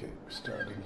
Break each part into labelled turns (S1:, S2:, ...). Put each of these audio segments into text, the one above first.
S1: Okay, we're starting.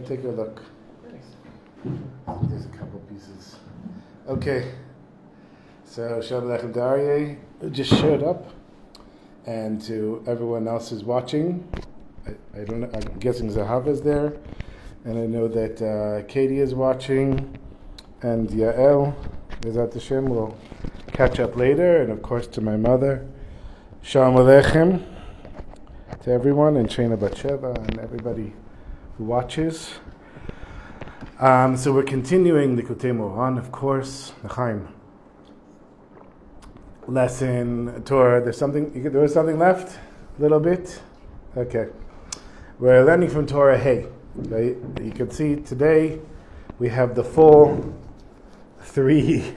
S1: Take a look. There's a couple pieces. Okay. So Shalom Aleichem Daryeh just showed up, and to everyone else who's watching, I don't know. I'm guessing Zahava's there, and I know that Katie is watching, and Yael, Bezat Hashem, will catch up later, and of course to my mother, Shalom Aleichem, to everyone, and Shana Batsheva, and everybody who watches. So we're continuing Likutey Moharan, of course. L'chaim. Lesson, Torah. There was something left? A little bit? Okay. We're learning from Torah Hey. Right? You can see today we have the full 3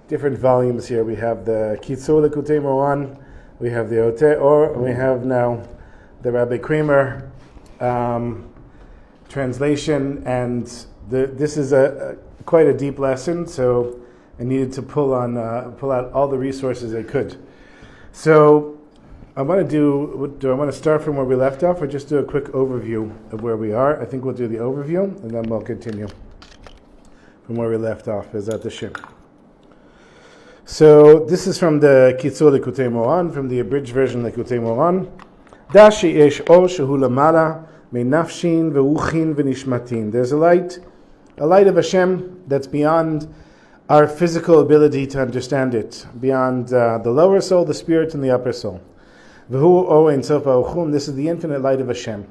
S1: different volumes here. We have the Kitzur Likutey Moharan, we have the Ote Or, and we have now the Rabbi Kramer translation, and this is quite a deep lesson, so I needed to pull out all the resources I could. So I want to start from where we left off, or just do a quick overview of where we are? I think we'll do the overview, and then we'll continue from where we left off. Bezat Hashem. So this is from the Kitzur Likutey Moharan, from the abridged version Likutey Moharan. Dashi yesh or shehu lamala Meinafshin ve'uchin ve'nishmatin. There's a light of Hashem that's beyond our physical ability to understand it, beyond the lower soul, the spirit, and the upper soul. V'hu o ein sof ha'uchum. This is the infinite light of Hashem.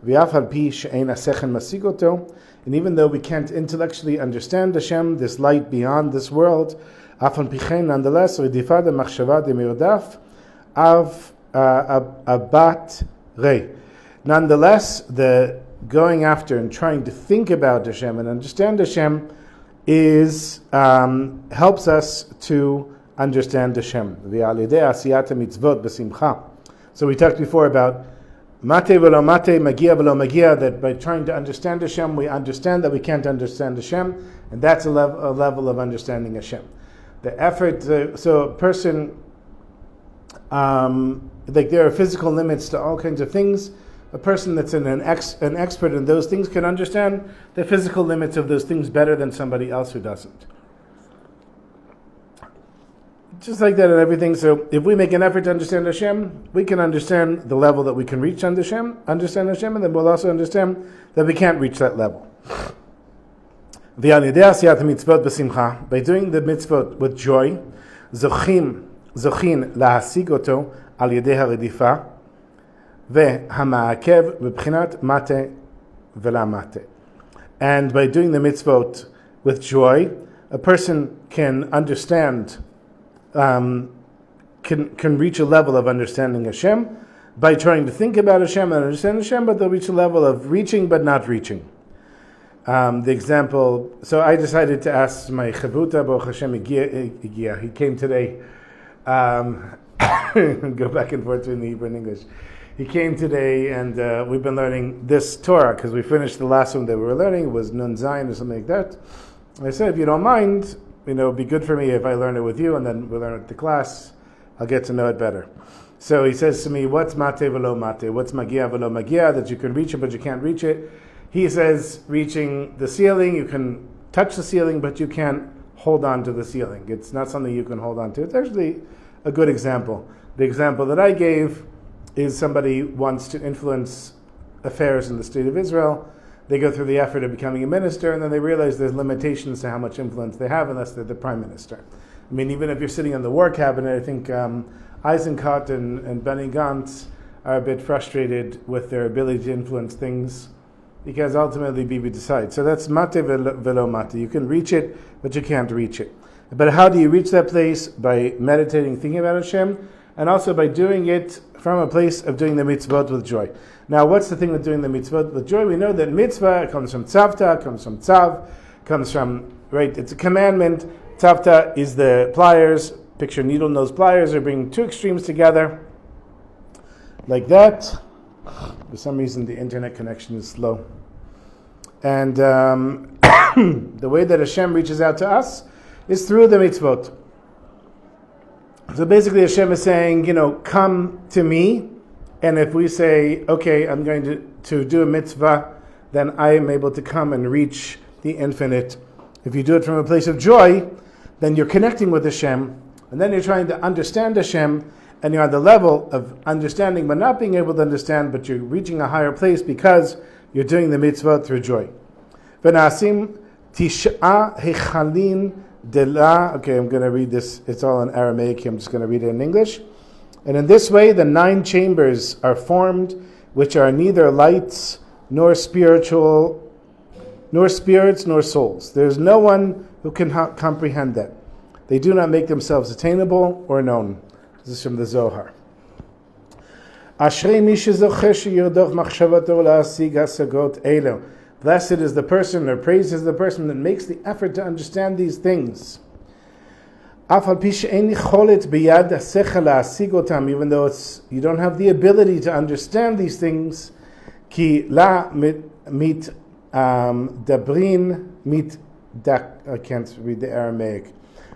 S1: V'af al pi she'ein asechen masigoto. And even though we can't intellectually understand Hashem, this light beyond this world, af al pichein, nonetheless, v'difad ha'machshava demirdaf av abat rei. Nonetheless, the going after and trying to think about Hashem and understand Hashem helps us to understand Hashem. So we talked before about mate velo mate, magia velo magia, that by trying to understand Hashem, we understand that we can't understand Hashem, and that's a level of understanding Hashem. The effort, so a person, like there are physical limits to all kinds of things. A person that's an expert in those things can understand the physical limits of those things better than somebody else who doesn't. Just like that in everything. So if we make an effort to understand Hashem, we can understand the level that we can reach understand Hashem, and then we'll also understand that we can't reach that level. By doing the mitzvot with joy, zochin lahasig oto al yedei haredifa vehama'akev b'bchinat mate v'la mate. And by doing the mitzvot with joy, a person can understand, can reach a level of understanding Hashem by trying to think about Hashem and understand Hashem, but they'll reach a level of reaching but not reaching. The example, so I decided to ask my Chavuta, Baruch Hashem, Igia. He came today, go back and forth between the Hebrew and English. He came today, and we've been learning this Torah, because we finished the last one that we were learning. It was Nun Zayin or something like that. And I said, if you don't mind, it'd be good for me if I learn it with you, and then we'll learn it at the class. I'll get to know it better. So he says to me, what's mate velo mate? What's magia velo magia? That you can reach it, but you can't reach it. He says, reaching the ceiling, you can touch the ceiling, but you can't hold on to the ceiling. It's not something you can hold on to. It's actually a good example. The example that I gave is somebody wants to influence affairs in the state of Israel. They go through the effort of becoming a minister, and then they realize there's limitations to how much influence they have unless they're the prime minister. I mean, even if you're sitting on the war cabinet, I think Eisenkot and Benny Gantz are a bit frustrated with their ability to influence things, because ultimately Bibi decides. So that's mate velo mate. You can reach it, but you can't reach it. But how do you reach that place? By meditating, thinking about Hashem, and also by doing it from a place of doing the mitzvot with joy. Now, what's the thing with doing the mitzvot with joy? We know that mitzvah comes from tzavta, comes from tzav, comes from, right, it's a commandment. Tzavta is the pliers. Picture needle nose pliers are bringing two extremes together, like that. For some reason, the internet connection is slow. And the way that Hashem reaches out to us is through the mitzvot. So basically, Hashem is saying, come to me. And if we say, okay, I'm going to do a mitzvah, then I am able to come and reach the infinite. If you do it from a place of joy, then you're connecting with Hashem. And then you're trying to understand Hashem. And you're on the level of understanding, but not being able to understand, but you're reaching a higher place because you're doing the mitzvah through joy. V'na'asim tish'a hechalin dela. Okay, I'm going to read this. It's all in Aramaic. I'm just going to read it in English. And in this way, the 9 chambers are formed, which are neither lights, nor spiritual, nor spirits, nor souls. There's no one who can comprehend that. They do not make themselves attainable or known. This is from the Zohar. Ashrei mi shezocher sheyirdoch machshavato la'asig hasagot elo. Blessed is the person, or praised is the person that makes the effort to understand these things. Af al pi she'en cholet biyad hasechel la'asig otam, even though you don't have the ability to understand these things, ki la mit dabrin mit dak. I can't read the Aramaic.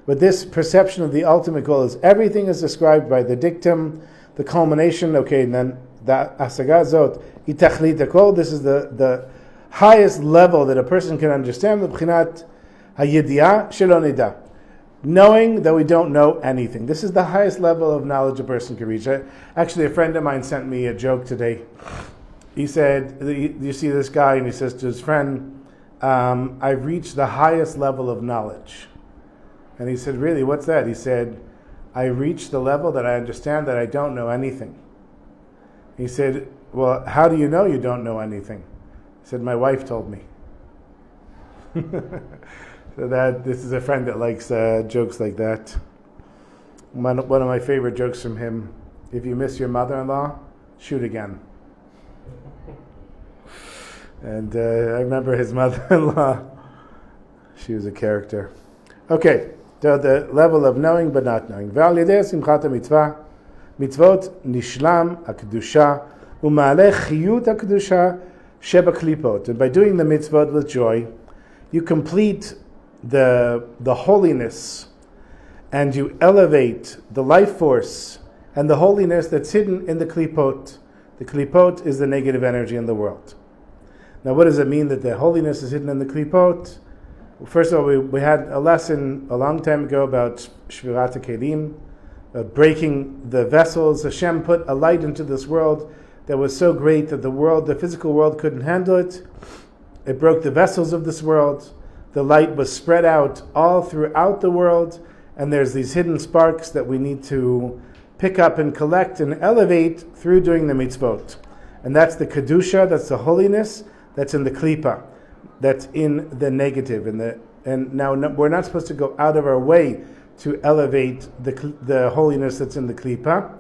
S1: But this perception of the ultimate goal is everything is described by the dictum, the culmination. Okay, and then the asagazot itachlit hakol. This is the highest level that a person can understand. The b'chinat hayedia shelo nida, knowing that we don't know anything. This is the highest level of knowledge a person can reach. Actually, a friend of mine sent me a joke today. He said, "You see this guy," and he says to his friend, "I've reached the highest level of knowledge." And he said, really, what's that? He said, I reached the level that I understand that I don't know anything. He said, well, how do you know you don't know anything? He said, my wife told me. So this is a friend that likes jokes like that. One of my favorite jokes from him, if you miss your mother-in-law, shoot again. And I remember his mother-in-law. She was a character. Okay. So the level of knowing but not knowing. Ve'al yedei simchat mitzvah, mitzvot nishlam hakdusha u'ma'aleh chiyut hakdusha shebaklipot. And by doing the mitzvot with joy, you complete the holiness, and you elevate the life force and the holiness that's hidden in the klipot. The klipot is the negative energy in the world. Now, what does it mean that the holiness is hidden in the klipot? First of all, we had a lesson a long time ago about Shvirat HaKelim, breaking the vessels. Hashem put a light into this world that was so great that the physical world couldn't handle it. It broke the vessels of this world. The light was spread out all throughout the world, and there's these hidden sparks that we need to pick up and collect and elevate through doing the mitzvot. And that's the kedusha, that's the holiness, that's in the klipa, that's in the negative. And now we're not supposed to go out of our way to elevate the holiness that's in the klipa.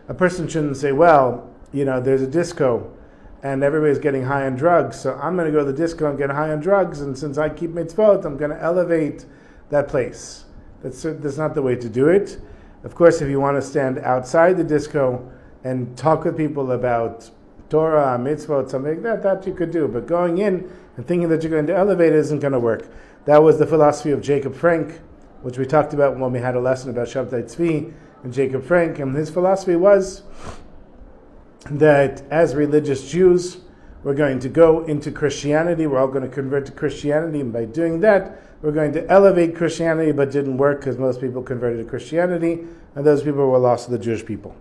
S1: A person shouldn't say, well, there's a disco and everybody's getting high on drugs, so I'm going to go to the disco and get high on drugs, and since I keep mitzvot, I'm going to elevate that place. That's not the way to do it. Of course, if you want to stand outside the disco and talk with people about Torah, mitzvot, something like that you could do. But going in and thinking that you're going to elevate isn't going to work. That was the philosophy of Jacob Frank, which we talked about when we had a lesson about Shabtai Tzvi and Jacob Frank. And his philosophy was that as religious Jews, we're going to go into Christianity. We're all going to convert to Christianity. And by doing that, we're going to elevate Christianity, but didn't work because most people converted to Christianity, and those people were lost to the Jewish people.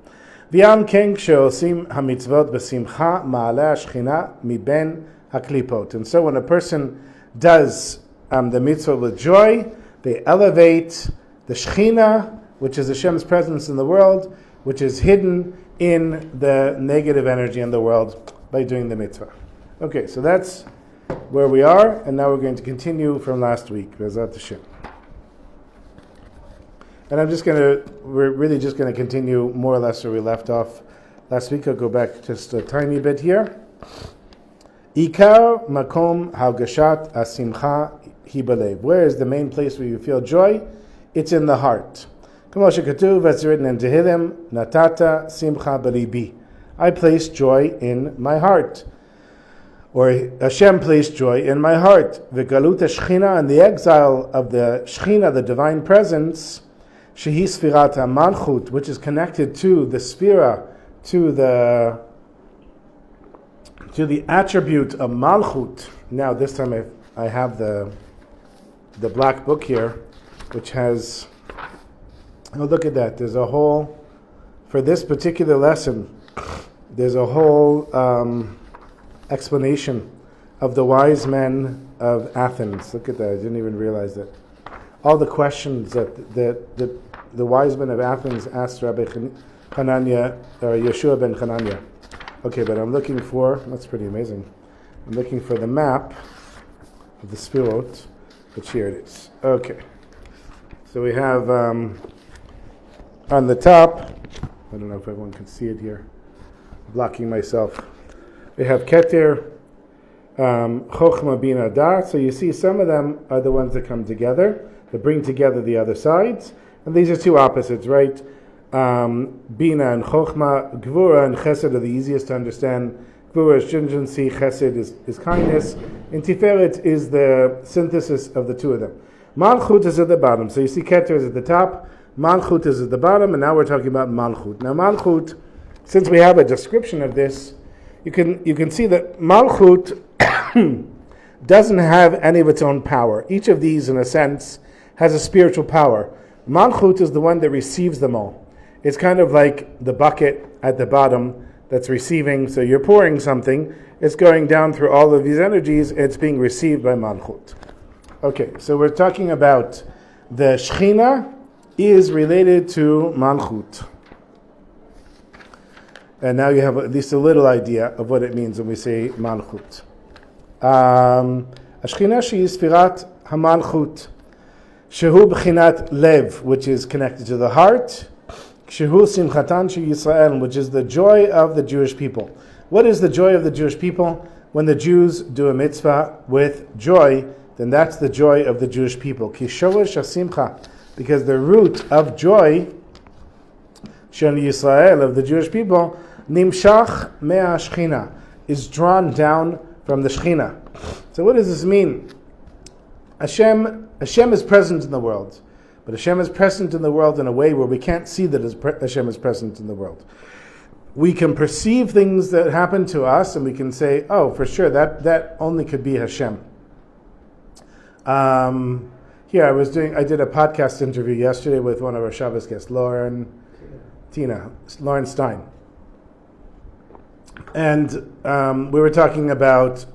S1: V'yam ken she'osim hamitzvot b'simcha ma'ala shchina miben haklipot. And so when a person does the mitzvah with joy, they elevate the shchina, which is Hashem's presence in the world, which is hidden in the negative energy in the world by doing the mitzvah. Okay, so that's where we are, and now we're going to continue from last week. B'ezrat Hashem. And we're really just going to continue more or less where we left off last week. I'll go back just a tiny bit here. Ikar makom hagashat asimcha hi balev. Where is the main place where you feel joy? It's in the heart. Kamo shekatuv, as written in Tehillim, natata simcha balibi. I place joy in my heart. Or Hashem placed joy in my heart. V'galut shechina, and the exile of the shechina, the divine presence, shehi sfirat malchut, which is connected to the sphira, to the attribute of malchut. Now this time I have the black book here, which has, look at that. There's a whole, for this particular lesson, there's a whole explanation of the wise men of Athens. Look at that, I didn't even realize that. All the questions that the wise men of Athens asked Rabbi Hanania, or Yeshua ben Hanania. Okay, but I'm looking for, that's pretty amazing, I'm looking for the map of the Sfirot, which here it is. Okay, so we have on the top, I don't know if everyone can see it here, I'm blocking myself. We have Keter, Chochma, Bina, Dar. So you see some of them are the ones that come together, that bring together the other sides. And these are two opposites, right? Bina and Chochma, Gvura and Chesed are the easiest to understand. Gvura is stringency, Chesed is kindness, and Tiferet is the synthesis of the two of them. Malchut is at the bottom. So you see Keter is at the top, Malchut is at the bottom, and now we're talking about Malchut. Now Malchut, since we have a description of this, you can see that Malchut doesn't have any of its own power. Each of these, in a sense, has a spiritual power. Malchut is the one that receives them all. It's kind of like the bucket at the bottom that's receiving. So you're pouring something, it's going down through all of these energies, it's being received by Malchut. Okay, so we're talking about the Shechina is related to Malchut. And now you have at least a little idea of what it means when we say Malchut. Ashchina she is Sfirat HaMalchut. Shehu B'chinat Lev, which is connected to the heart. Shehu Simchatan She Yisrael, which is the joy of the Jewish people. What is the joy of the Jewish people? When the Jews do a mitzvah with joy, then that's the joy of the Jewish people. Ki Shoresh HaSimcha, because the root of joy, Shel Yisrael, of the Jewish people, Nimshach Mea Shechina, is drawn down from the Shechina. So what does this mean? Hashem is present in the world, but Hashem is present in the world in a way where we can't see that Hashem is present in the world. We can perceive things that happen to us, and we can say, oh, for sure, that only could be Hashem. Here, I did a podcast interview yesterday with one of our Shabbos guests, Lauren Stein. And we were talking about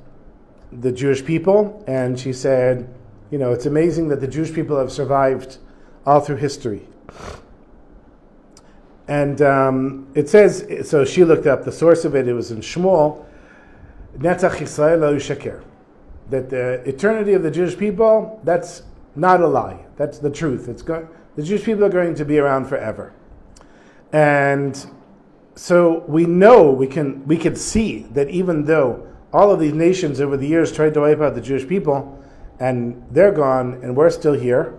S1: the Jewish people, and she said, it's amazing that the Jewish people have survived all through history. And it says, so she looked up the source of it, it was in Shmuel, Netzach Yisrael lo yishaker, that the eternity of the Jewish people, that's not a lie, that's the truth. The Jewish people are going to be around forever. And so we know, we can see that even though all of these nations over the years tried to wipe out the Jewish people, and they're gone, and we're still here,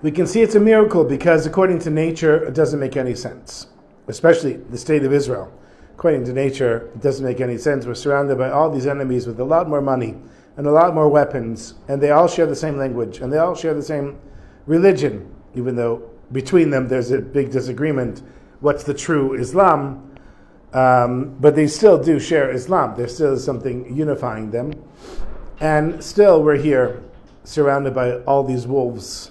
S1: we can see it's a miracle because according to nature, it doesn't make any sense. Especially the state of Israel. According to nature, it doesn't make any sense. We're surrounded by all these enemies with a lot more money and a lot more weapons, and they all share the same language, and they all share the same religion, even though between them there's a big disagreement. What's the true Islam? But they still do share Islam. There still is something unifying them. And still we're here, surrounded by all these wolves.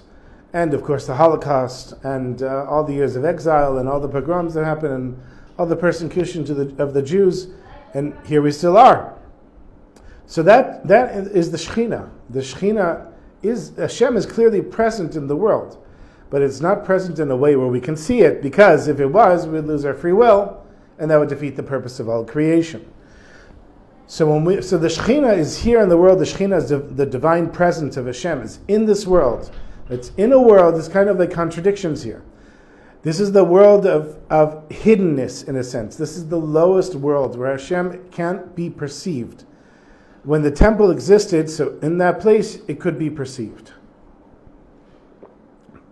S1: And of course the Holocaust, and all the years of exile, and all the pogroms that happened, and all the persecution of the Jews. And here we still are. So that is the Shekhinah. The Shekhinah Hashem is clearly present in the world. But it's not present in a way where we can see it, because if it was, we'd lose our free will, and that would defeat the purpose of all creation. So the Shekhinah is here in the world. The Shekhinah is the divine presence of Hashem. It's in this world. It's in a world. There's kind of like contradictions here. This is the world of hiddenness, in a sense. This is the lowest world where Hashem can't be perceived. When the temple existed, so in that place, it could be perceived.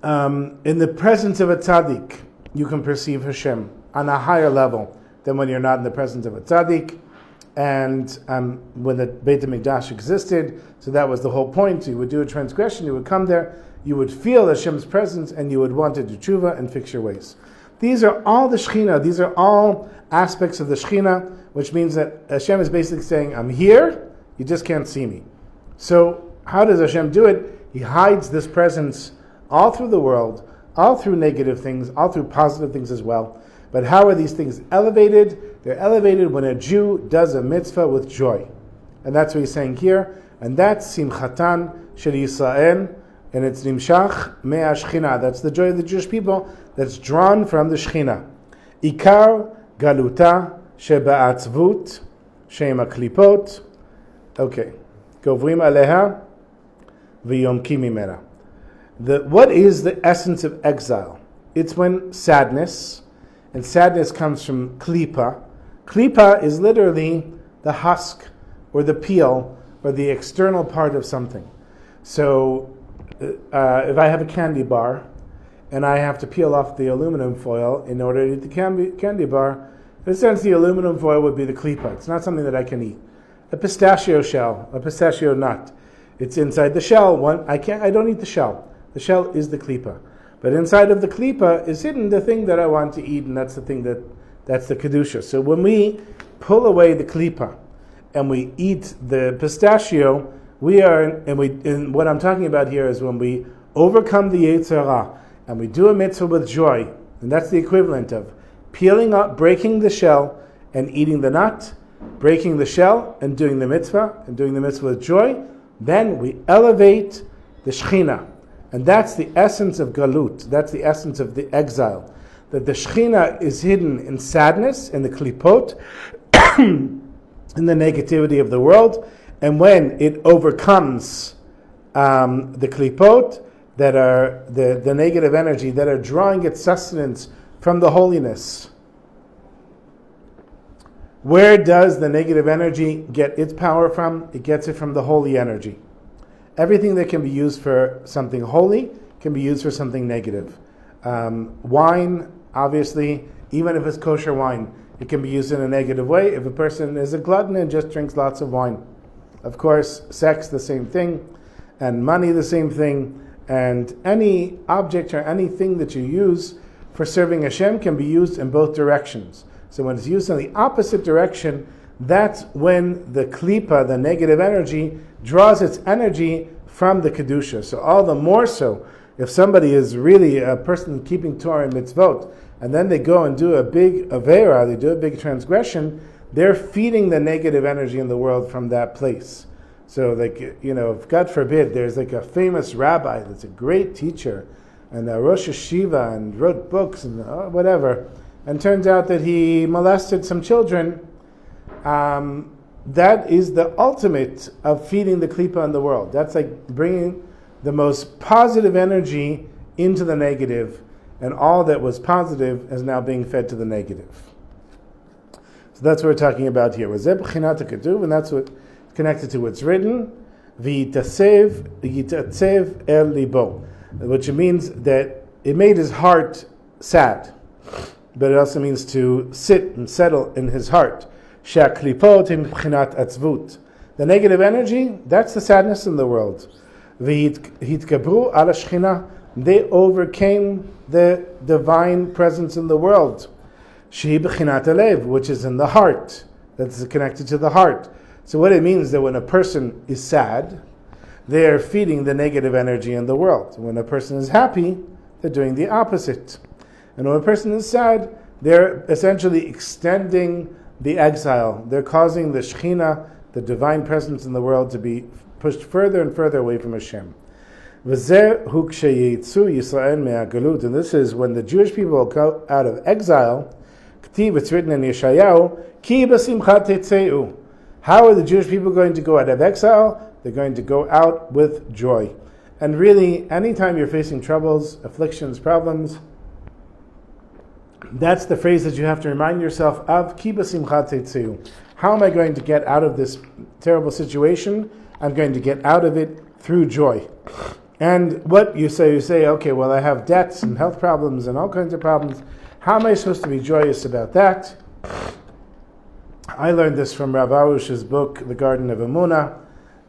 S1: In the presence of a tzaddik, you can perceive Hashem on a higher level than when you're not in the presence of a tzaddik. And when the Beit HaMikdash existed, so that was the whole point. You would do a transgression, you would come there, you would feel Hashem's presence, and you would want to do tshuva and fix your ways. These are all the Shekhinah. These are all aspects of the Shekhinah, which means that Hashem is basically saying, I'm here, you just can't see me. So how does Hashem do it? He hides this presence all through the world, all through negative things, all through positive things as well. But how are these things elevated? They're elevated when a Jew does a mitzvah with joy. And that's what he's saying here. And that's Simchatan Shel Yisrael, and it's Nimshach Mea Shechina. That's the joy of the Jewish people that's drawn from the Shechina. Ikar Galuta Sheba'atzvut Shem HaKlipot. Okay. Govrim Aleha V'yomkim Mimena. What is the essence of exile? It's when sadness, and sadness comes from klipa. Klipa is literally the husk or the peel or the external part of something. So if I have a candy bar and I have to peel off the aluminum foil in order to eat the candy bar, in a sense the aluminum foil would be the klipa. It's not something that I can eat. A pistachio shell, a pistachio nut, it's inside the shell. I don't eat the shell. The shell is the klipa. But inside of the klipa is hidden the thing that I want to eat, and that's the thing that's the kedusha. So when we pull away the klipa and we eat the pistachio, and what I'm talking about here is when we overcome the Yetzer Hara and we do a mitzvah with joy, and that's the equivalent of peeling up, breaking the shell and eating the nut, breaking the shell and doing the mitzvah with joy, then we elevate the Shekhinah. And that's the essence of galut. That's the essence of the exile. That the Shekhinah is hidden in sadness, in the klipot, in the negativity of the world. And when it overcomes the klipot, that are the negative energy, that are drawing its sustenance from the holiness. Where does the negative energy get its power from? It gets it from the holy energy. Everything that can be used for something holy can be used for something negative. Wine, obviously, even if it's kosher wine, it can be used in a negative way. If a person is a glutton and just drinks lots of wine. Of course, sex, the same thing, and money, the same thing, and any object or anything that you use for serving Hashem can be used in both directions. So when it's used in the opposite direction, that's when the klipa, the negative energy, draws its energy from the kedusha. So all the more so, if somebody is really a person keeping Torah and mitzvot, and then they go and do a big avera, they do a big transgression, they're feeding the negative energy in the world from that place. So, if God forbid, there's like a famous rabbi that's a great teacher and a Rosh Hashiva and wrote books and whatever, and turns out that he molested some children, that is the ultimate of feeding the klipa in the world. That's like bringing the most positive energy into the negative, and all that was positive is now being fed to the negative. So that's what we're talking about here. And that's what connected to what's written, v'yitatsev el libo, which means that it made his heart sad, but it also means to sit and settle in his heart. She'aklipot im b'chinat atzvut. The negative energy, that's the sadness in the world. V'hitkabru ala shechina, they overcame the divine presence in the world. Shehi b'chinat alev, which is in the heart, that's connected to the heart. So what it means is that when a person is sad, they are feeding the negative energy in the world. When a person is happy, they're doing the opposite. And when a person is sad, they're essentially extending the exile. They're causing the Shekhinah, the divine presence in the world, to be pushed further and further away from Hashem. And this is when the Jewish people go out of exile. It's written in Yeshayahu, Ki b'simcha tetzeu. How are the Jewish people going to go out of exile? They're going to go out with joy. And really, anytime you're facing troubles, afflictions, problems, that's the phrase that you have to remind yourself of. Ki b'simcha tetzeu. How am I going to get out of this terrible situation? I'm going to get out of it through joy. And what you say, okay, well, I have debts and health problems and all kinds of problems. How am I supposed to be joyous about that? I learned this from Rav Arush's book, The Garden of Emunah.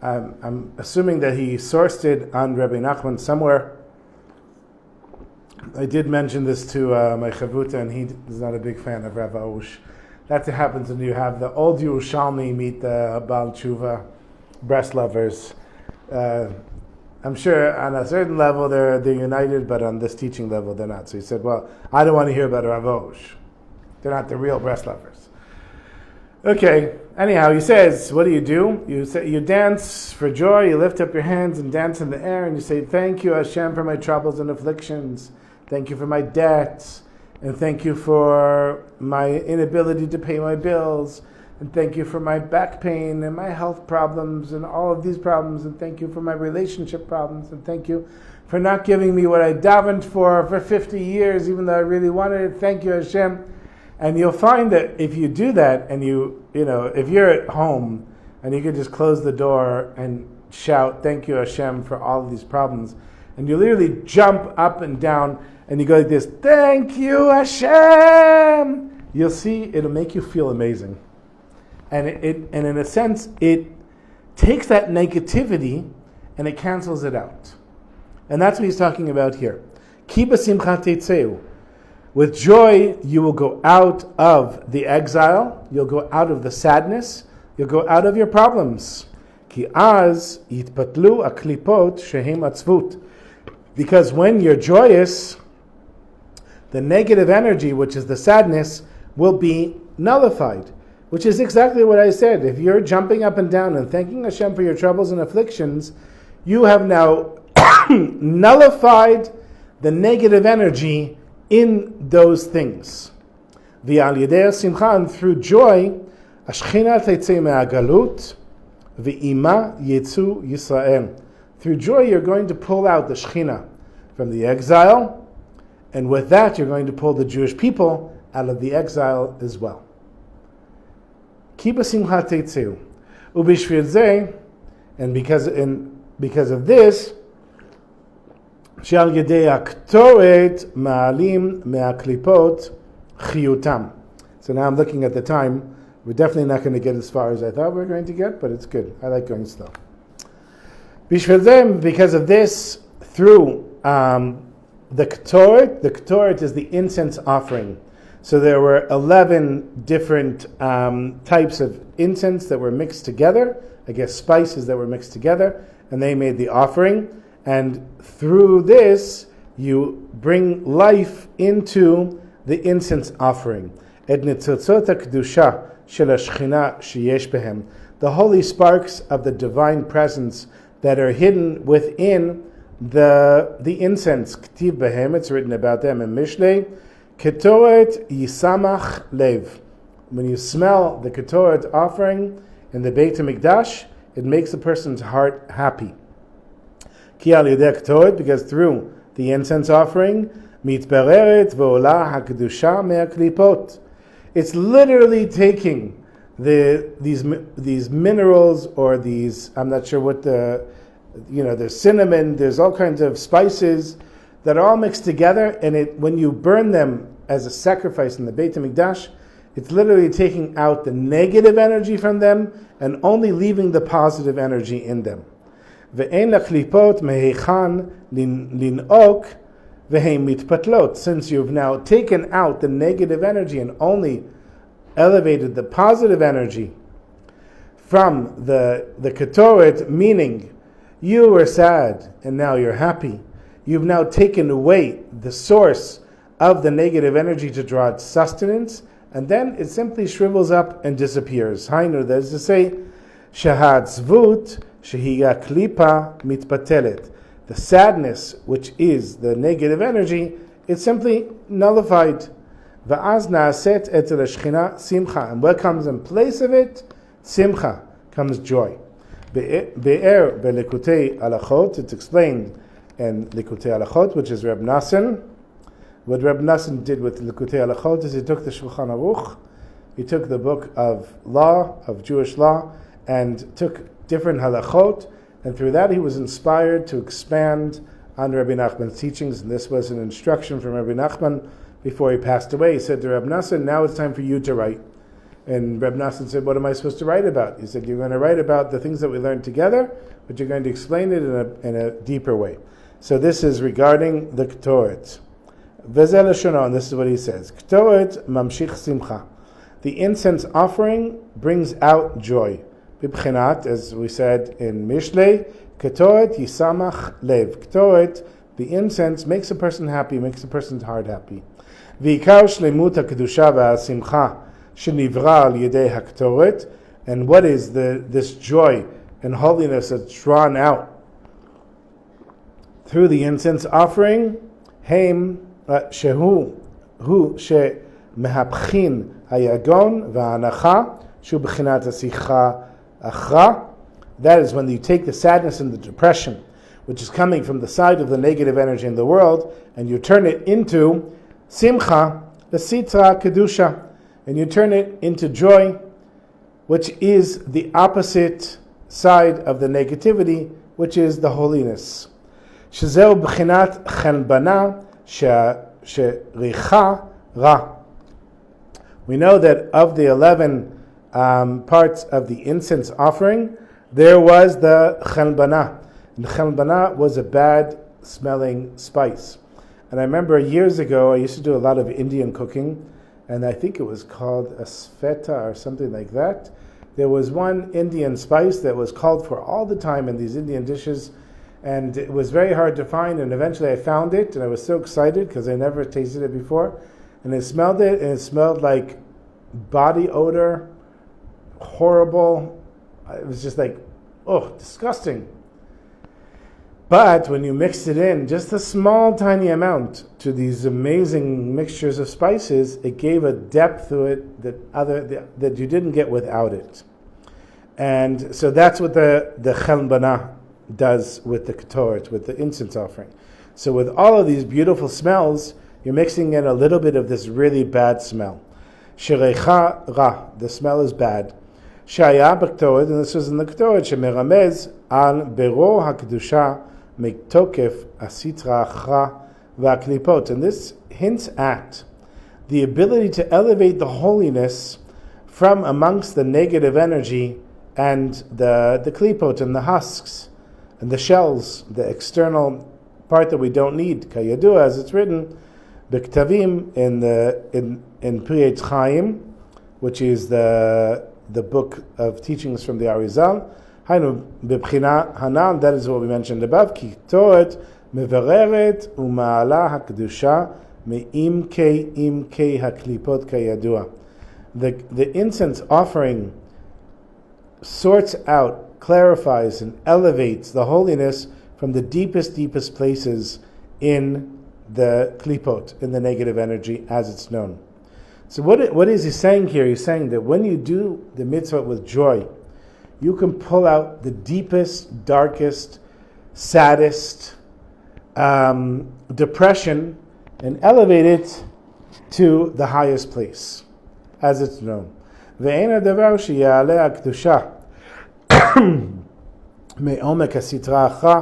S1: I'm assuming that he sourced it on Rabbi Nachman somewhere. I did mention this to my Chavuta, and he is not a big fan of Rav Arush. That's what happens when you have the old Yerushalmi meet the Baal Tshuva, breast lovers. I'm sure on a certain level they're united, but on this teaching level they're not. So he said, well, I don't want to hear about Rav Arush. They're not the real breast lovers. Okay, anyhow, he says, what do? You dance for joy, you lift up your hands and dance in the air, and you say, thank you, Hashem, for my troubles and afflictions. Thank you for my debts, and thank you for my inability to pay my bills, and thank you for my back pain and my health problems and all of these problems, and thank you for my relationship problems, and thank you for not giving me what I davened for 50 years, even though I really wanted it. Thank you, Hashem. And you'll find that if you do that, and if you're at home and you can just close the door and shout, thank you, Hashem, for all of these problems, and you literally jump up and down and you go like this, thank you, Hashem, you'll see it'll make you feel amazing. And and in a sense, it takes that negativity and it cancels it out. And that's what he's talking about here. Ki b'simcha tetzeu. With joy, you will go out of the exile, you'll go out of the sadness, you'll go out of your problems. Ki az yitpatlu aklipot shehem atzvut. Because when you're joyous, the negative energy, which is the sadness, will be nullified. Which is exactly what I said. If you're jumping up and down and thanking Hashem for your troubles and afflictions, you have now nullified the negative energy in those things. V'al yedei simcha, and through joy, Ashchina tetzei me'agalut, v'ima yetzu Yisrael. Through joy, you're going to pull out the Shechina from the exile, and with that, you're going to pull the Jewish people out of the exile as well. Ki b'simcha tetzeu, u'bishvil zeh, and because of this, שעל ידי הקטורת מעלים מהקליפות חיותם. So now I'm looking at the time. We're definitely not going to get as far as I thought we were going to get, but it's good. I like going slow. Because of this, through the ketoret is the incense offering. So there were 11 different types of incense that were mixed together, I guess spices that were mixed together, and they made the offering. And through this, you bring life into the incense offering. Et nitzotzot ha'kedusha shel hashchina sheyesh behem. The holy sparks of the divine presence that are hidden within the incense. K'tiv behem, it's written about them in Mishlei. Ketoret yisamach lev. When you smell the ketoret offering in the Beit HaMikdash, it makes a person's heart happy. Ki al yedei ketoret, because through the incense offering, mitbereret ve'olah hakedusha me'aklipot. It's literally taking these minerals or these, I'm not sure what there's cinnamon, there's all kinds of spices that are all mixed together, and when you burn them as a sacrifice in the Beit HaMikdash, it's literally taking out the negative energy from them and only leaving the positive energy in them. Ve'en laklipot mehechan lin'ok ve'hem mitpatlot. Since you've now taken out the negative energy and only elevated the positive energy from the ketoret, meaning you were sad and now you're happy. You've now taken away the source of the negative energy to draw its sustenance, and then it simply shrivels up and disappears. Hainu, that is to say, shahad zvut shehiya klipa mitpatelet. The sadness, which is the negative energy, it's simply nullified. Va'az na'aset etel hashchina simcha. And what comes in place of it? Simcha, comes joy. Be'er be'likutey alachot, it's explained in Likutey Alachot, which is Reb Nassan. What Reb Nassan did with Likutey Alachot is he took the Shulchan Aruch, he took the book of law, of Jewish law, and took different halachot, and through that he was inspired to expand on Rabbi Nachman's teachings, and this was an instruction from Rabbi Nachman before he passed away. He said to Reb Nassan, now it's time for you to write. And Reb Nassan said, what am I supposed to write about? He said, you're going to write about the things that we learned together, but you're going to explain it in a deeper way. So this is regarding the Ketoret. Vezel Shono, and this is what he says. Ketoret mamshich simcha. The incense offering brings out joy. Bibchinat, as we said in Mishlei, Ketoret yisamach lev. Ketoret, the incense, makes a person happy, makes a person's heart happy. V'ikar shlemut hakedusha v'asimcha shenivra al yedei haketoret. And what is this joy and holiness that's drawn out through the incense offering? Heim shehu she mehapchin hayagon va'anacha shu b'chinat hasicha achra. That is when you take the sadness and the depression, which is coming from the side of the negative energy in the world, and you turn it into simcha, the sitra kedusha, and you turn it into joy, which is the opposite side of the negativity, which is the holiness. Shezeu b'chinat chenbana she'richa ra. We know that of the 11 parts of the incense offering, there was the chenbana. And the chenbana was a bad smelling spice. And I remember years ago, I used to do a lot of Indian cooking, and I think it was called a sveta or something like that. There was one Indian spice that was called for all the time in these Indian dishes, and it was very hard to find, and eventually I found it, and I was so excited because I never tasted it before, and I smelled it, and it smelled like body odor, horrible. It was just like, oh, disgusting. But when you mixed it in, just a small, tiny amount to these amazing mixtures of spices, it gave a depth to it that you didn't get without it. And so that's what the chenbana does with the ketoret, with the incense offering. So with all of these beautiful smells, you're mixing in a little bit of this really bad smell. Sherecha ra, the smell is bad. Shaya b'ketoret, and this was in the ketoret, shemeramez al bero hakdusha mektokef asitra achra v'aklipot. And this hints at the ability to elevate the holiness from amongst the negative energy and the klipot and the husks and the shells, the external part that we don't need. Kayadua, as it's written, B'Ktavim in Pri Etz Chaim, which is the book of teachings from the Arizal. Hainu b'Bchina Hanan, that is what we mentioned above. Ki Ketoret mevareret u'ma'ala hakdusha me'imkei haklipot kayadua. The incense offering sorts out, clarifies, and elevates the holiness from the deepest places in the klipot, in the negative energy, as it's known. So what is he saying here? He's saying that when you do the mitzvah with joy, you can pull out the deepest, darkest, saddest depression and elevate it to the highest place, as it's known. ואין הדבר שיעלה הקדושה מעומק הסטרה אחרא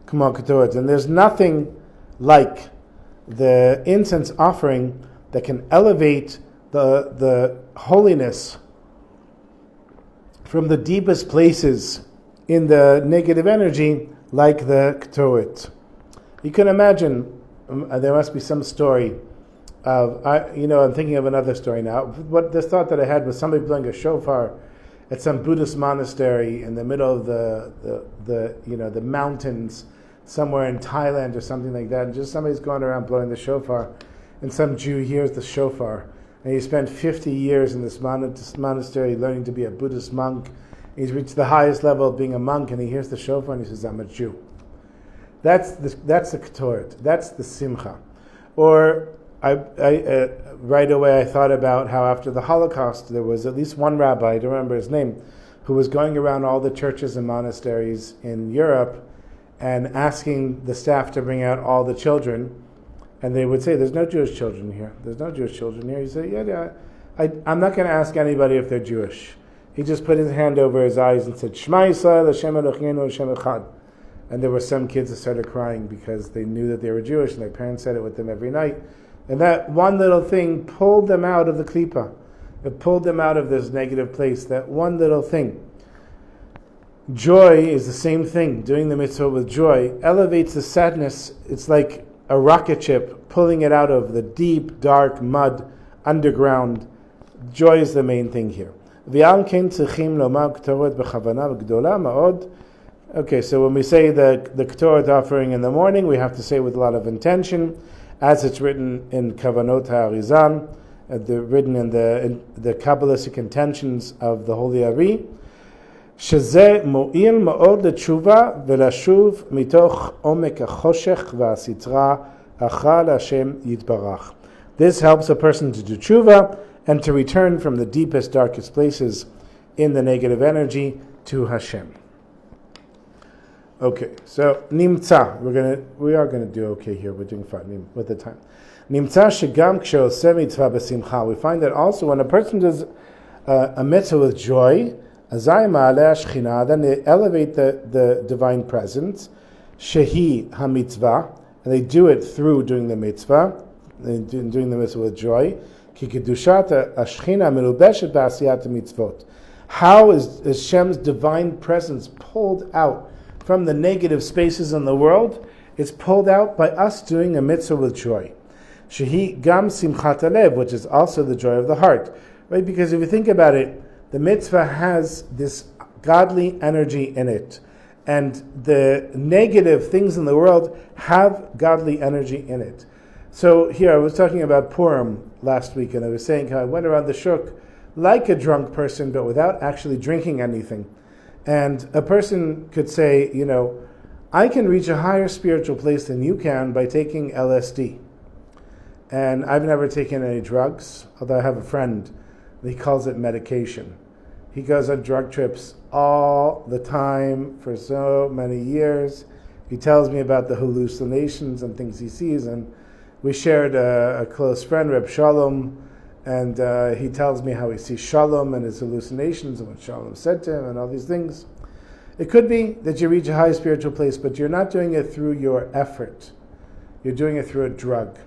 S1: כמו הקטורת. And there's nothing like the incense offering that can elevate the holiness from the deepest places in the negative energy like the ketoret. You can imagine, there must be some story of, I'm thinking of another story now. What this thought that I had was somebody blowing a shofar at some Buddhist monastery in the middle of the mountains somewhere in Thailand or something like that, and just somebody's going around blowing the shofar, and some Jew hears the shofar, and he spent 50 years in this monastery learning to be a Buddhist monk. He's reached the highest level of being a monk, and he hears the shofar and he says, "I'm a Jew." That's the ketoret. That's the simcha. Or right away I thought about how after the Holocaust there was at least one rabbi, I don't remember his name, who was going around all the churches and monasteries in Europe and asking the staff to bring out all the children, and they would say, "There's no Jewish children here. There's no Jewish children here." He said, "Yeah, I'm not going to ask anybody if they're Jewish." He just put his hand over his eyes and said, "Shema Yisrael, Hashem Elokeinu, Hashem Echad." And there were some kids that started crying because they knew that they were Jewish, and their parents said it with them every night. And that one little thing pulled them out of the klipa. It pulled them out of this negative place, that one little thing. Joy is the same thing. Doing the mitzvah with joy elevates the sadness. It's like a rocket ship pulling it out of the deep, dark mud underground. Joy is the main thing here. Okay, so when we say the Ketoret offering in the morning, we have to say with a lot of intention, as it's written in Kavanot HaArizal, written in the Kabbalistic intentions of the Holy Ari. שזה מועיל מאוד לתשובה ולשוב מתוך עומק החושך והסטרה אחר להשם יתברך. This helps a person to do tshuva and to return from the deepest, darkest places in the negative energy to Hashem. Okay, so nimtza. We are gonna do okay here. We're doing fine with the time. Nimtza shegam kshe'oseh mitzvah b'simcha. We find that also when a person does a mitzvah with joy, azay ma'aleh shechina, then they elevate the divine presence, shehi hamitzvah, and they do it through doing the mitzvah, doing the mitzvah with joy. Ki kedushat hashchina melubeshet ba'asiyat mitzvot. How is Hashem's divine presence pulled out from the negative spaces in the world? It's pulled out by us doing a mitzvah with joy. Shehi gam simchat alev, which is also the joy of the heart, right? Because if you think about it, the mitzvah has this godly energy in it, and the negative things in the world have godly energy in it. So here, I was talking about Purim last week, and I was saying how I went around the shuk like a drunk person, but without actually drinking anything. And a person could say, I can reach a higher spiritual place than you can by taking LSD. And I've never taken any drugs, although I have a friend, he calls it medication. He goes on drug trips all the time for so many years. He tells me about the hallucinations and things he sees, and we shared a close friend, Reb Shalom, and he tells me how he sees Shalom and his hallucinations and what Shalom said to him and all these things. It could be that you reach a high spiritual place, but you're not doing it through your effort. You're doing it through a drug.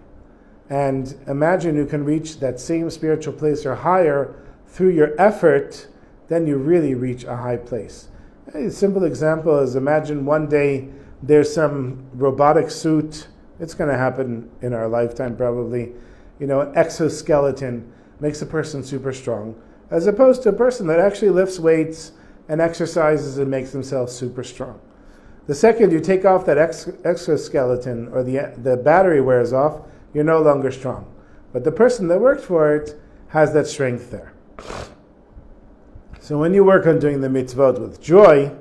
S1: And imagine you can reach that same spiritual place or higher through your effort, then you really reach a high place. A simple example is, imagine one day there's some robotic suit, It's going to happen in our lifetime probably. An exoskeleton makes a person super strong, as opposed to a person that actually lifts weights and exercises and makes themselves super strong. The second you take off that exoskeleton, or the battery wears off, you're no longer strong. But the person that worked for it has that strength there. So when you work on doing the mitzvot with joy,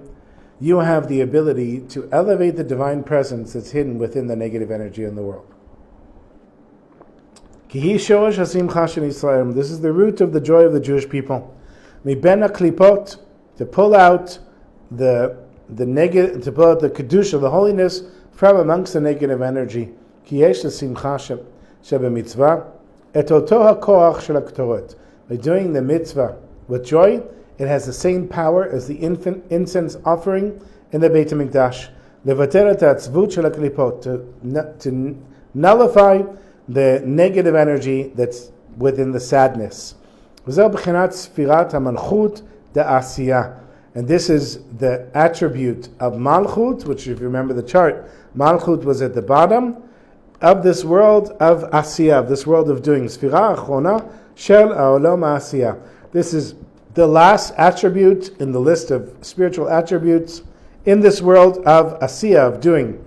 S1: you have the ability to elevate the divine presence that's hidden within the negative energy in the world. This is the root of the joy of the Jewish people. To pull out the negative, to pull out the kedusha, the holiness, from amongst the negative energy. By doing the mitzvah with joy, it has the same power as the incense offering in the Beit HaMikdash. To nullify the negative energy that's within the sadness. And this is the attribute of Malchut, which, if you remember the chart, Malchut was at the bottom of this world of Asiyah, of this world of doing. Sfira Achona Shel Ha'olam Asiyah. This is the last attribute in the list of spiritual attributes in this world of Asiyah, of doing.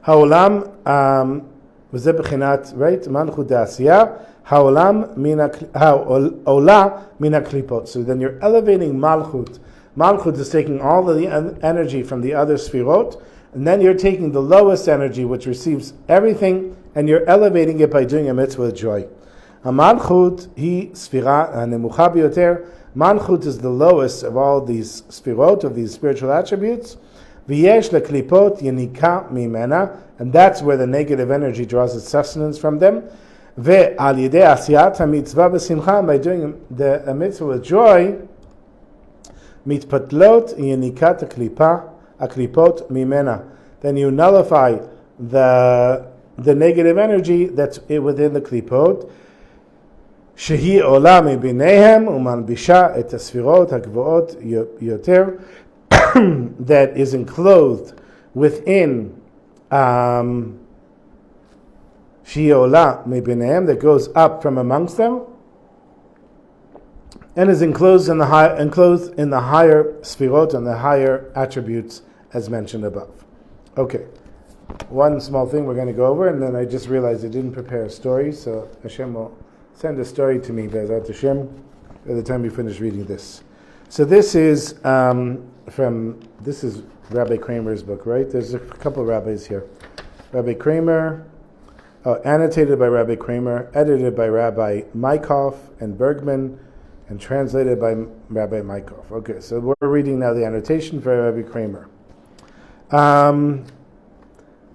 S1: Ha'olam, right? Malchut Asiyah. Ha'ola mina klipot. So then you're elevating Malchut. Malchut is taking all of the energy from the other sfirot, and then you're taking the lowest energy, which receives everything, and you're elevating it by doing a mitzvah with joy. Malchut hi sfira nemucha biyoter. Malchut is the lowest of all these sfirot, of these spiritual attributes. V'yesh leklipot yenika mimena, and that's where the negative energy draws its sustenance from them. By doing the mitzvah with joy, mitpatlot yenikat aklipot mimena. Then you nullify the negative energy that's within the klipot. Shehi ola mibinehem umalbisha et asfirot hagvoot yoter. That is enclosed within Shiola mebinehem, that goes up from amongst them, and is enclosed in the higher sfirot and the higher attributes as mentioned above. Okay, one small thing we're going to go over, and then I just realized I didn't prepare a story, so Hashem will send a story to me, Be'ezrat Hashem, by the time we finish reading this. So this is this is Rabbi Kramer's book, right? There's a couple of rabbis here. Rabbi Kramer. Annotated by Rabbi Kramer, edited by Rabbi Mykoff and Bergman, and translated by Rabbi Mykoff. Okay, so we're reading now the annotation for Rabbi Kramer.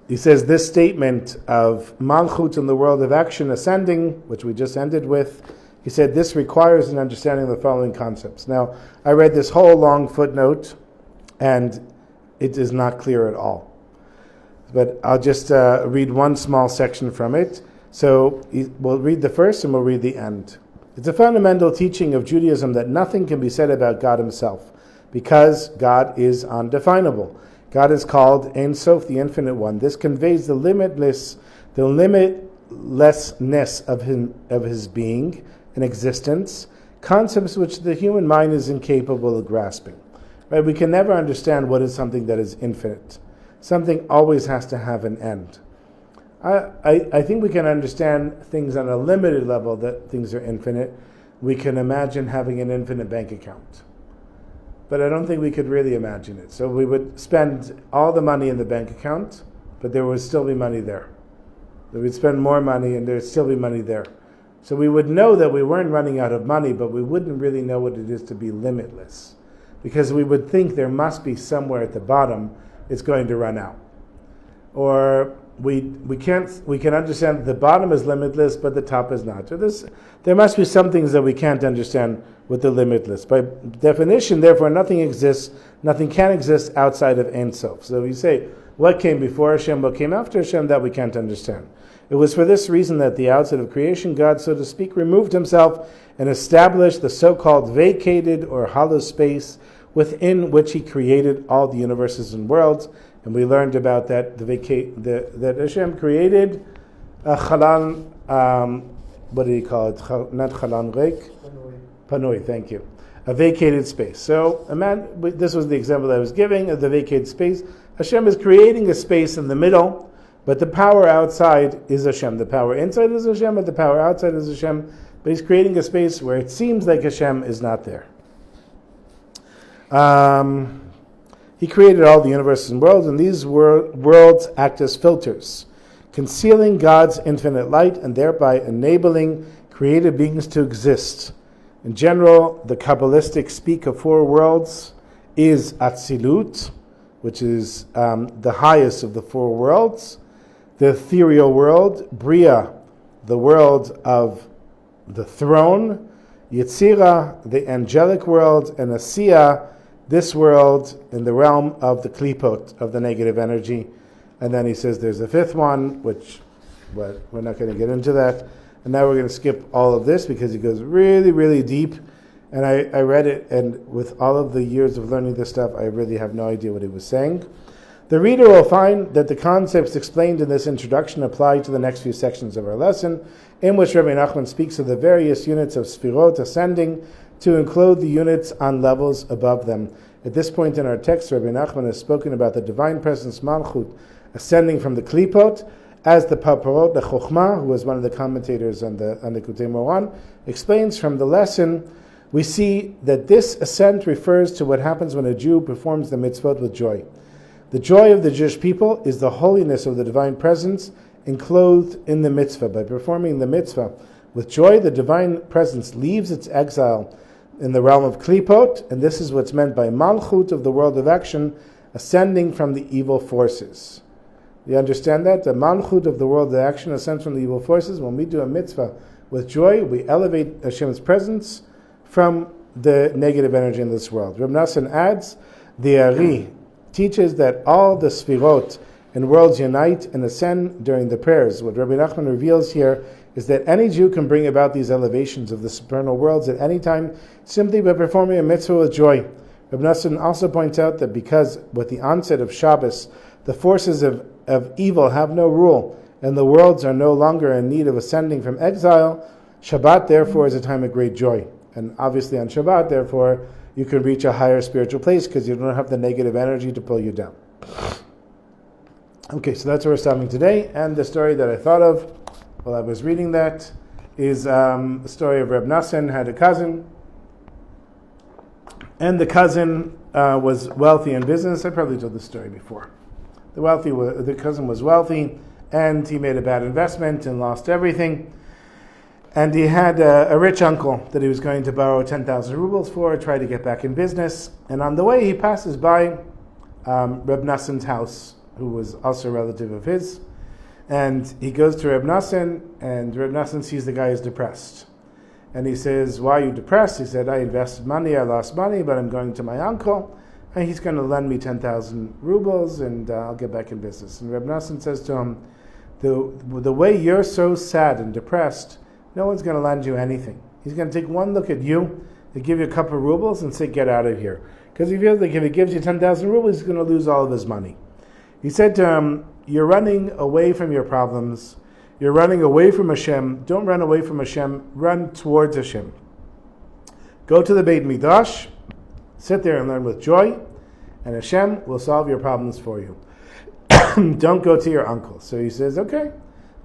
S1: He says this statement of Malchut in the world of action ascending, which we just ended with, he said this requires an understanding of the following concepts. Now, I read this whole long footnote, and it is not clear at all. But I'll just read one small section from it. So we'll read the first and we'll read the end. It's a fundamental teaching of Judaism that nothing can be said about God himself, because God is undefinable. God is called Ein Sof, the Infinite One. This conveys the limitlessness of his being and existence, concepts which the human mind is incapable of grasping. Right? We can never understand what is something that is infinite. Something always has to have an end. I think we can understand things on a limited level, that things are infinite. We can imagine having an infinite bank account. But I don't think we could really imagine it. So we would spend all the money in the bank account, but there would still be money there. We would spend more money and there would still be money there. So we would know that we weren't running out of money, but we wouldn't really know what it is to be limitless. Because we would think there must be somewhere at the bottom it's going to run out. Or we can understand the bottom is limitless, but the top is not. So there must be some things that we can't understand with the limitless. By definition, therefore, nothing can exist outside of Ein Sof. So you say, what came before Hashem, what came after Hashem, that we can't understand. It was for this reason that the outset of creation, God, so to speak, removed himself and established the so-called vacated or hollow space within which he created all the universes and worlds, And we learned about that that Hashem created a chalan, what do you call it? Not chalan reik? Panoi, thank you. A vacated space. So, this was the example I was giving of the vacated space. Hashem is creating a space in the middle, but the power outside is Hashem. The power inside is Hashem, but the power outside is Hashem. But He's creating a space where it seems like Hashem is not there. He created all the universes and worlds, and these worlds act as filters, concealing God's infinite light and thereby enabling created beings to exist. In general, the Kabbalistic speak of four worlds is Atzilut, which is the highest of the four worlds, the ethereal world, Bria, the world of the throne, Yetzira, the angelic world, and Asiya, this world in the realm of the klipot, of the negative energy. And then he says there's a fifth one, which we're not going to get into that. And now we're going to skip all of this because he goes really, really deep. And I read it, and with all of the years of learning this stuff, I really have no idea what he was saying. The reader will find that the concepts explained in this introduction apply to the next few sections of our lesson, in which Rabbi Nachman speaks of the various units of Sfirot ascending to enclose the units on levels above them. At this point in our text, Rabbi Nachman has spoken about the divine presence Malchut ascending from the Klipot, as the Paparot, the Chokhmah, who was one of the commentators on Likutey Moharan, explains from the lesson. We see that this ascent refers to what happens when a Jew performs the mitzvot with joy. The joy of the Jewish people is the holiness of the divine presence enclosed in the mitzvah. By performing the mitzvah with joy, the divine presence leaves its exile in the realm of Klipot, and this is what's meant by Malchut of the world of action, ascending from the evil forces. You understand that? The Malchut of the world of action ascends from the evil forces. When we do a mitzvah with joy, we elevate Hashem's presence from the negative energy in this world. Reb Nassan adds, the Ari teaches that all the Sfirot and worlds unite and ascend during the prayers. What Rabbi Nachman reveals here is that any Jew can bring about these elevations of the supernal worlds at any time simply by performing a mitzvah with joy. Rabbi Nassan also points out that because with the onset of Shabbos, the forces of evil have no rule and the worlds are no longer in need of ascending from exile, Shabbat therefore is a time of great joy. And obviously on Shabbat, therefore, you can reach a higher spiritual place because you don't have the negative energy to pull you down. Okay, so that's where we're stopping today. And the story that I thought of while I was reading that is the story of Reb Nassan had a cousin. And the cousin was wealthy in business. I probably told this story before. The cousin was wealthy, and he made a bad investment and lost everything. And he had a rich uncle that he was going to borrow 10,000 rubles for, try to get back in business. And on the way, he passes by Reb Nassan's house, who was also a relative of his. And he goes to Reb Nassan, and Reb Nassan sees the guy is depressed. And he says, why are you depressed? He said, I invested money, I lost money, but I'm going to my uncle, and he's going to lend me 10,000 rubles, and I'll get back in business. And Reb Nassan says to him, the way you're so sad and depressed, no one's going to lend you anything. He's going to take one look at you, they give you a couple of rubles, and say, get out of here. Because he feels like if he gives you 10,000 rubles, he's going to lose all of his money. He said to him, you're running away from your problems. You're running away from Hashem. Don't run away from Hashem. Run towards Hashem. Go to the Beit Midrash, sit there and learn with joy, and Hashem will solve your problems for you. Don't go to your uncle. So he says, okay.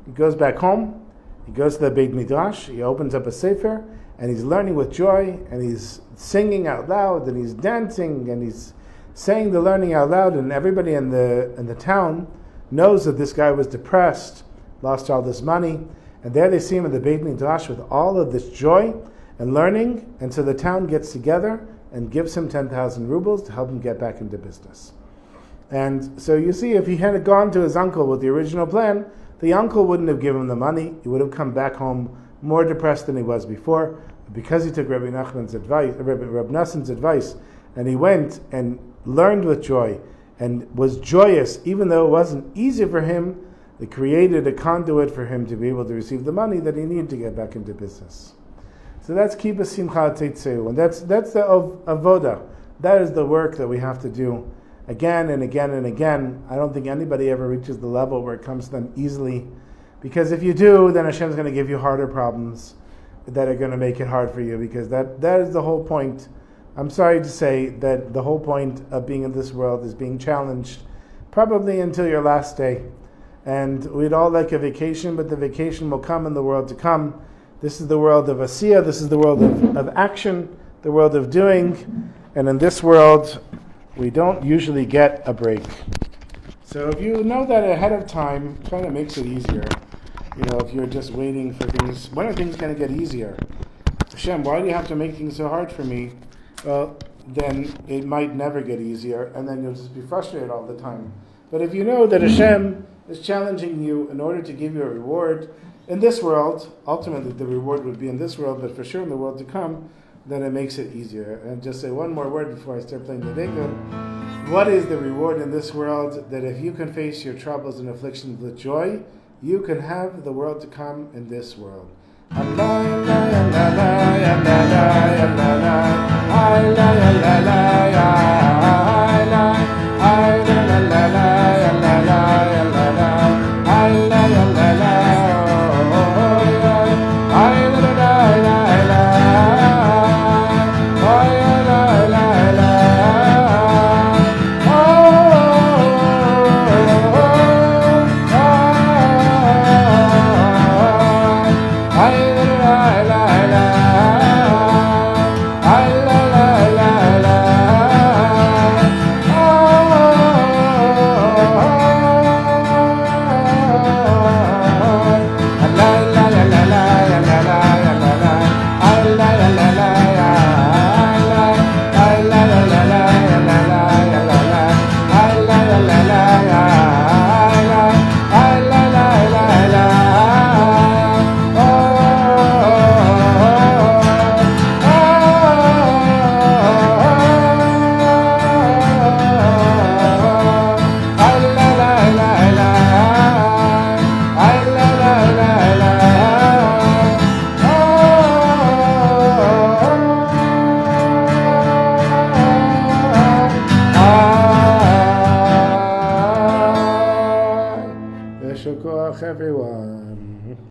S1: He goes back home. He goes to the Beit Midrash, he opens up a sefer, and he's learning with joy, and he's singing out loud, and he's dancing, and he's saying the learning out loud, and everybody in the town knows that this guy was depressed, lost all this money, and there they see him in the Beit Midrash with all of this joy and learning, and so the town gets together and gives him 10,000 rubles to help him get back into business. And so you see, if he had gone to his uncle with the original plan, the uncle wouldn't have given him the money. He would have come back home more depressed than he was before. But because he took Rabbi Nassan's advice, and he went and learned with joy and was joyous, even though it wasn't easy for him, it created a conduit for him to be able to receive the money that he needed to get back into business. So that's Kibbutz Simcha Teitzeu, and that's the avoda. That is the work that we have to do again and again and again. I don't think anybody ever reaches the level where it comes to them easily. Because if you do, then Hashem's going to give you harder problems that are going to make it hard for you, because that is the whole point. I'm sorry to say that the whole point of being in this world is being challenged, probably until your last day. And we'd all like a vacation, but the vacation will come in the world to come. This is the world of Asiyah, this is the world of action, the world of doing. And in this world, we don't usually get a break. So if you know that ahead of time, it kind of makes it easier. If you're just waiting for things, when are things going to get easier? Hashem, why do you have to make things so hard for me? Well, then it might never get easier, and then you'll just be frustrated all the time. But if you know that Hashem is challenging you in order to give you a reward in this world, ultimately the reward would be in this world, but for sure in the world to come, then it makes it easier. And just say one more word before I start playing the Degel. What is the reward in this world? That if you can face your troubles and afflictions with joy, you can have the world to come in this world. Everyone.